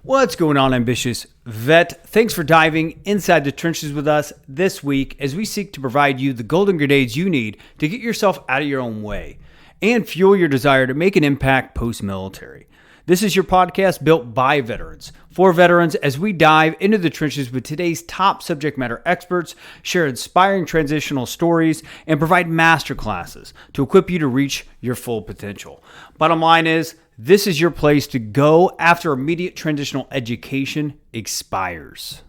What's going on, ambitious vet? Thanks for diving inside the trenches with us this week as we seek to provide you the golden grenades you need to get yourself out of your own way and fuel your desire to make an impact post-military. This is your podcast built by veterans, for veterans, as we dive into the trenches with today's top subject matter experts, share inspiring transitional stories, and provide masterclasses to equip you to reach your full potential. Bottom line is, this is your place to go after immediate transitional education expires.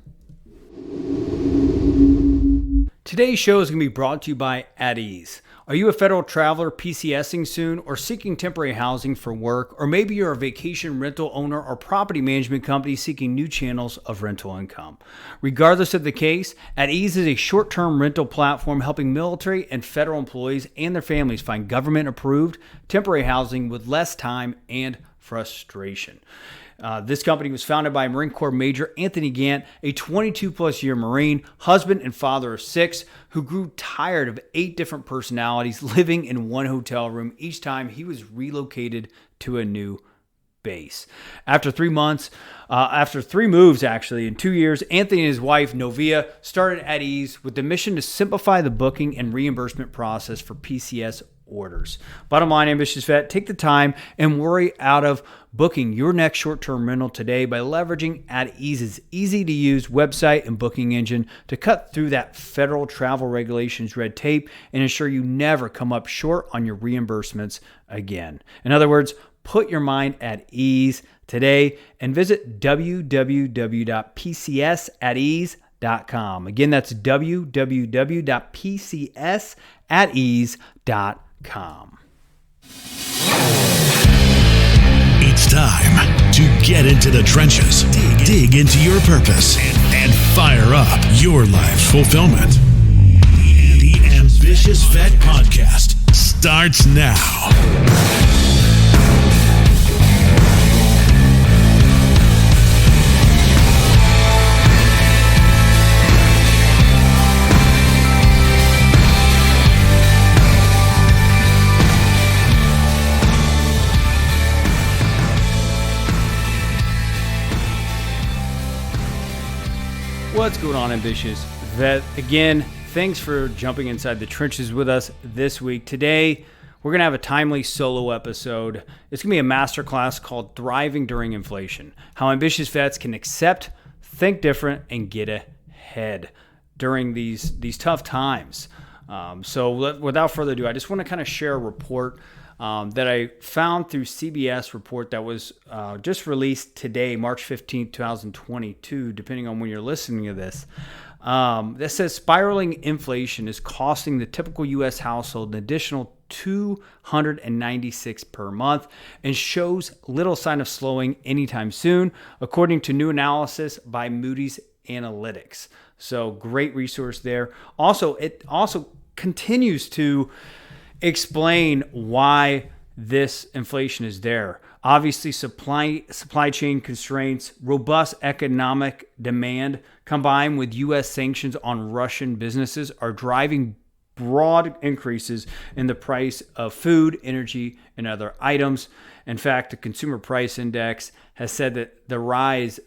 Today's show is going to be brought to you by At Ease. Are you a federal traveler PCSing soon or seeking temporary housing for work? Or maybe you're a vacation rental owner or property management company seeking new channels of rental income. Regardless of the case, At Ease is a short-term rental platform helping military and federal employees and their families find government-approved temporary housing with less time and frustration. This company was founded by Marine Corps Major Anthony Gant, a 22-plus year Marine, husband and father of 6, who grew tired of 8 different personalities living in one hotel room each time he was relocated to a new base. After 3 moves in 2 years, Anthony and his wife, Novia, started At Ease with the mission to simplify the booking and reimbursement process for PCS orders. Bottom line, ambitious vet, take the time and worry out of booking your next short-term rental today by leveraging At Ease's easy-to-use website and booking engine to cut through that federal travel regulations red tape and ensure you never come up short on your reimbursements again. In other words, put your mind at ease today and visit www.pcsatease.com. Again, that's www.pcsatease.com. It's time to get into the trenches, dig into your purpose, and fire up your life's fulfillment. The Ambitious Vet Podcast starts now. What's going on, ambitious vet? Again, thanks for jumping inside the trenches with us this week. Today, we're going to have a timely solo episode. It's going to be a masterclass called Thriving During Inflation, how ambitious vets can accept, think different, and get ahead during these tough times. So without further ado, I just want to kind of share a report that I found through CBS report that was just released today, March 15th, 2022, depending on when you're listening to this, that says spiraling inflation is costing the typical U.S. household an additional $296 per month and shows little sign of slowing anytime soon, according to new analysis by Moody's Analytics. So great resource there. It also continues to explain why this inflation is there. Obviously, supply chain constraints, robust economic demand, combined with U.S. sanctions on Russian businesses are driving broad increases in the price of food, energy, and other items. In fact, the Consumer Price Index has said that the rise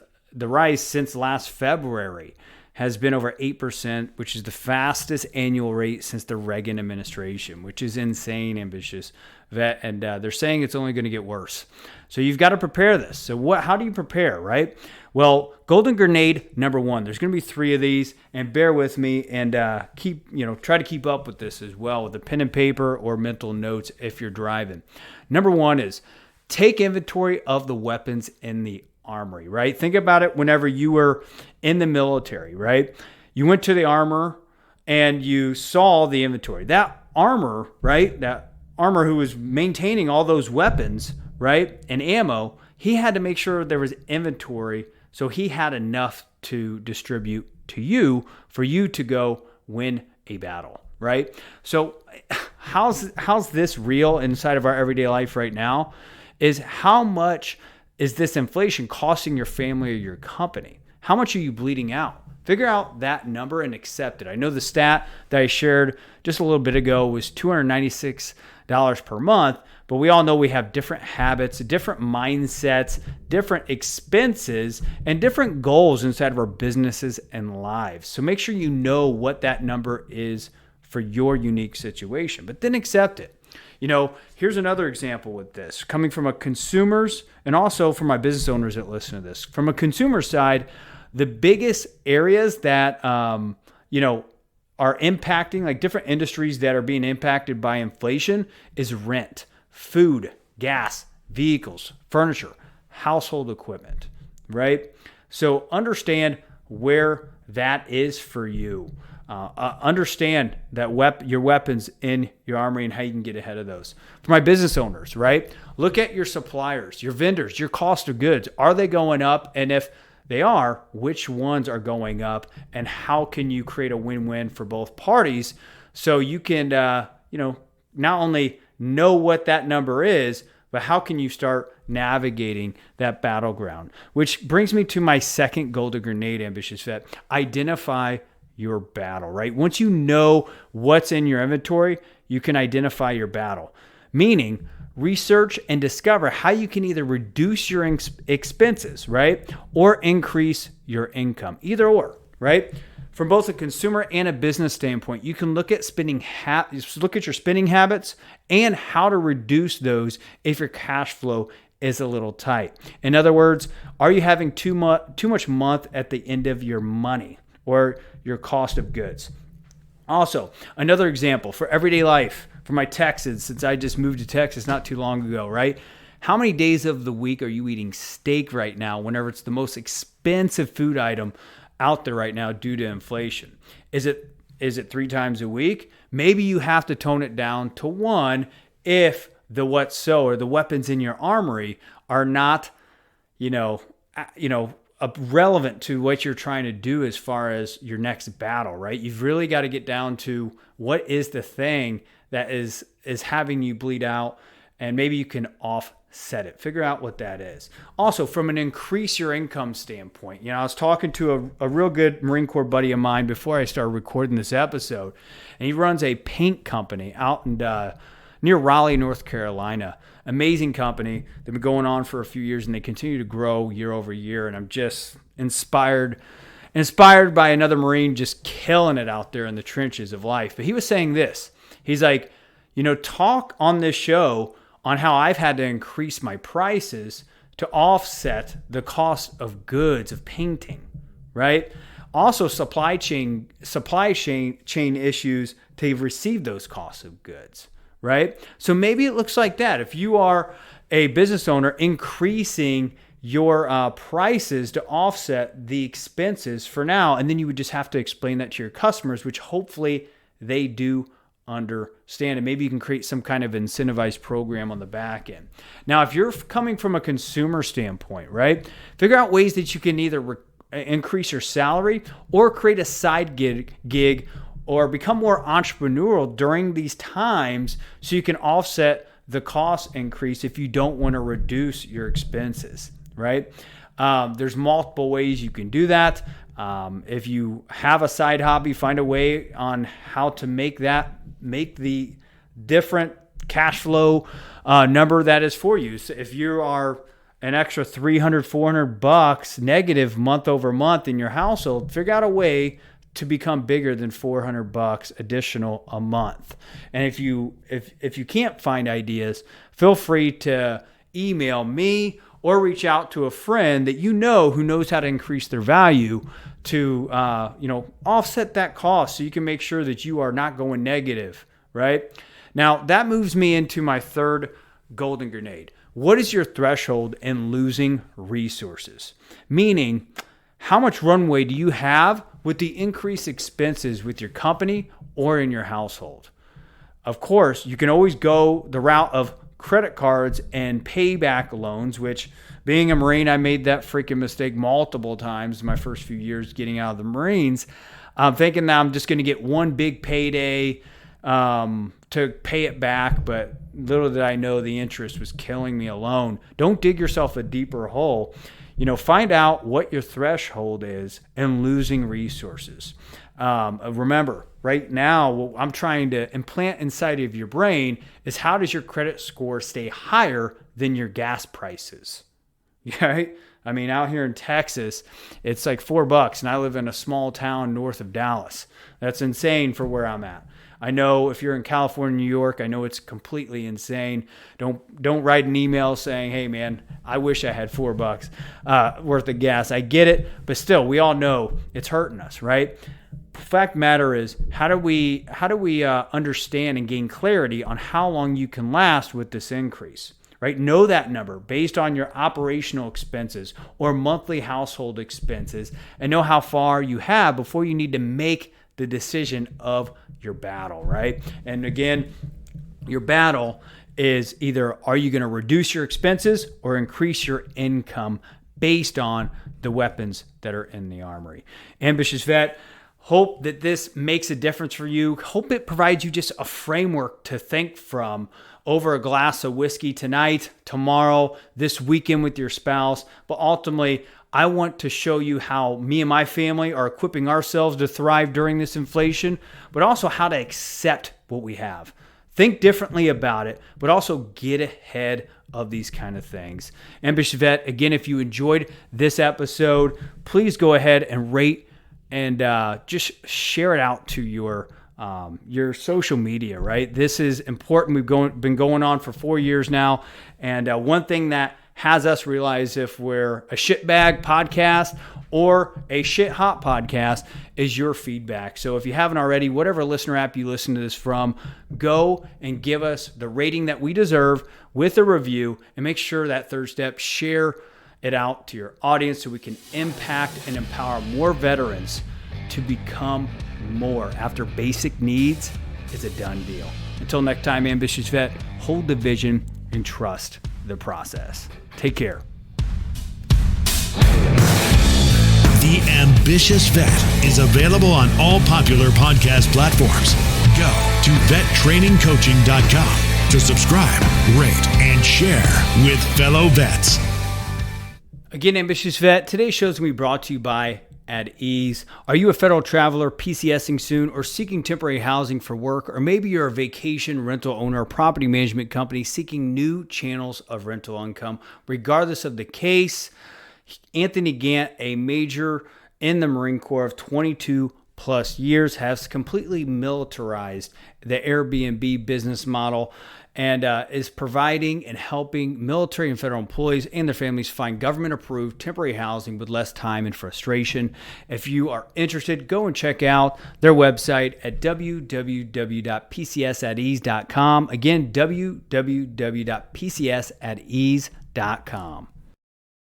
since last February has been over 8%, which is the fastest annual rate since the Reagan administration, which is insane, ambitious vet. And they're saying it's only going to get worse. So you've got to prepare this. So how do you prepare, right? Well, golden grenade number 1. There's going to be 3 of these, and bear with me and try to keep up with this as well with a pen and paper or mental notes if you're driving. Number 1 is take inventory of the weapons in the Armory, right? Think about it whenever you were in the military, right? You went to the armor and you saw the inventory. That armor, right? That armor who was maintaining all those weapons, right? And ammo, he had to make sure there was inventory so he had enough to distribute to you for you to go win a battle, right? So how's this real inside of our everyday life right now is how much is this inflation costing your family or your company? How much are you bleeding out? Figure out that number and accept it. I know the stat that I shared just a little bit ago was $296 per month, but we all know we have different habits, different mindsets, different expenses, and different goals inside of our businesses and lives. So make sure you know what that number is for your unique situation, but then accept it. Here's another example with this, coming from a consumer's and also for my business owners that listen to this. From a consumer side, the biggest areas that, are impacting, like different industries that are being impacted by inflation, is rent, food, gas, vehicles, furniture, household equipment, right? So understand where that is for you. Understand that your weapons in your armory and how you can get ahead of those. For my business owners, right? Look at your suppliers, your vendors, your cost of goods. Are they going up? And if they are, which ones are going up? And how can you create a win-win for both parties so you can, not only know what that number is, but how can you start navigating that battleground? Which brings me to my second golden grenade, ambitious vet. Identify your battle, right? Once you know what's in your inventory, you can identify your battle. Meaning, research and discover how you can either reduce your expenses, right? Or increase your income. Either or, right? From both a consumer and a business standpoint, you can look at look at your spending habits and how to reduce those if your cash flow is a little tight. In other words, are you having too much month at the end of your money or your cost of goods? Also, another example for everyday life, for my Texans, since I just moved to Texas not too long ago, right? How many days of the week are you eating steak right now whenever it's the most expensive food item out there right now due to inflation? Is it 3 times a week? Maybe you have to tone it down to 1 if the or the weapons in your armory are not, relevant to what you're trying to do as far as your next battle, right? You've really got to get down to what is the thing that is having you bleed out, and maybe you can offset it. Figure out what that is. Also, from an increase your income standpoint, I was talking to a real good Marine Corps buddy of mine before I started recording this episode, and he runs a paint company out in near Raleigh, North Carolina. Amazing company. They've been going on for a few years and they continue to grow year over year. And I'm just inspired by another Marine just killing it out there in the trenches of life. But he was saying this. He's like, talk on this show on how I've had to increase my prices to offset the cost of goods, of painting, right? Also supply chain issues to receive those costs of goods. Right? So maybe it looks like that. If you are a business owner, increasing your prices to offset the expenses for now, and then you would just have to explain that to your customers, which hopefully they do understand. And maybe you can create some kind of incentivized program on the back end. Now, if you're coming from a consumer standpoint, right, figure out ways that you can either increase your salary or create a side gig or become more entrepreneurial during these times so you can offset the cost increase if you don't want to reduce your expenses, right? There's multiple ways you can do that. If you have a side hobby, find a way on how to make the different cash flow number that is for you. So if you are an extra $300, $400 negative month over month in your household, figure out a way to become bigger than $400 additional a month. And if you can't find ideas, feel free to email me or reach out to a friend that who knows how to increase their value to offset that cost so you can make sure that you are not going negative, right? Now, that moves me into my third golden grenade. What is your threshold in losing resources? Meaning, how much runway do you have with the increased expenses with your company or in your household? Of course, you can always go the route of credit cards and payback loans, which, being a Marine, I made that freaking mistake multiple times in my first few years getting out of the Marines. I'm thinking that I'm just going to get one big payday to pay it back, but little did I know the interest was killing me alone. Don't dig yourself a deeper hole. find out what your threshold is and losing resources. Remember, right now, what I'm trying to implant inside of your brain is how does your credit score stay higher than your gas prices? Right? I mean, out here in Texas, it's like $4, and I live in a small town north of Dallas. That's insane for where I'm at. I know if you're in California, New York, I know it's completely insane. Don't write an email saying, "Hey, man, I wish I had $4 worth of gas." I get it, but still, we all know it's hurting us, right? Fact matter is, how do we understand and gain clarity on how long you can last with this increase? Right? Know that number based on your operational expenses or monthly household expenses, and know how far you have before you need to make the decision of your battle, right? And again, your battle is either are you going to reduce your expenses or increase your income based on the weapons that are in the armory. Ambitious Vet, hope that this makes a difference for you. Hope it provides you just a framework to think from over a glass of whiskey tonight, tomorrow, this weekend with your spouse. But ultimately, I want to show you how me and my family are equipping ourselves to thrive during this inflation, but also how to accept what we have. Think differently about it, but also get ahead of these kind of things. Ambitious Vet, again, if you enjoyed this episode, please go ahead and rate and just share it out to your social media, right? This is important. We've been going on for 4 years now. And one thing that has us realize if we're a shitbag podcast or a shit hot podcast is your feedback. So if you haven't already, whatever listener app you listen to this from, go and give us the rating that we deserve with a review, and make sure that third step, share it out to your audience so we can impact and empower more veterans to become more after basic needs is a done deal. Until next time, Ambitious Vet, hold the vision and trust the process. Take care. The Ambitious Vet is available on all popular podcast platforms. Go to vettrainingcoaching.com to subscribe, rate, and share with fellow vets. Again, Ambitious Vet, today's show is going to be brought to you by At Ease. Are you a federal traveler PCSing soon or seeking temporary housing for work? Or maybe you're a vacation rental owner or property management company seeking new channels of rental income. Regardless of the case, Anthony Gant, a major in the Marine Corps of 22 plus years, has completely militarized the Airbnb business model and is providing and helping military and federal employees and their families find government-approved temporary housing with less time and frustration. If you are interested, go and check out their website at www.pcsatease.com. Again, www.pcsatease.com.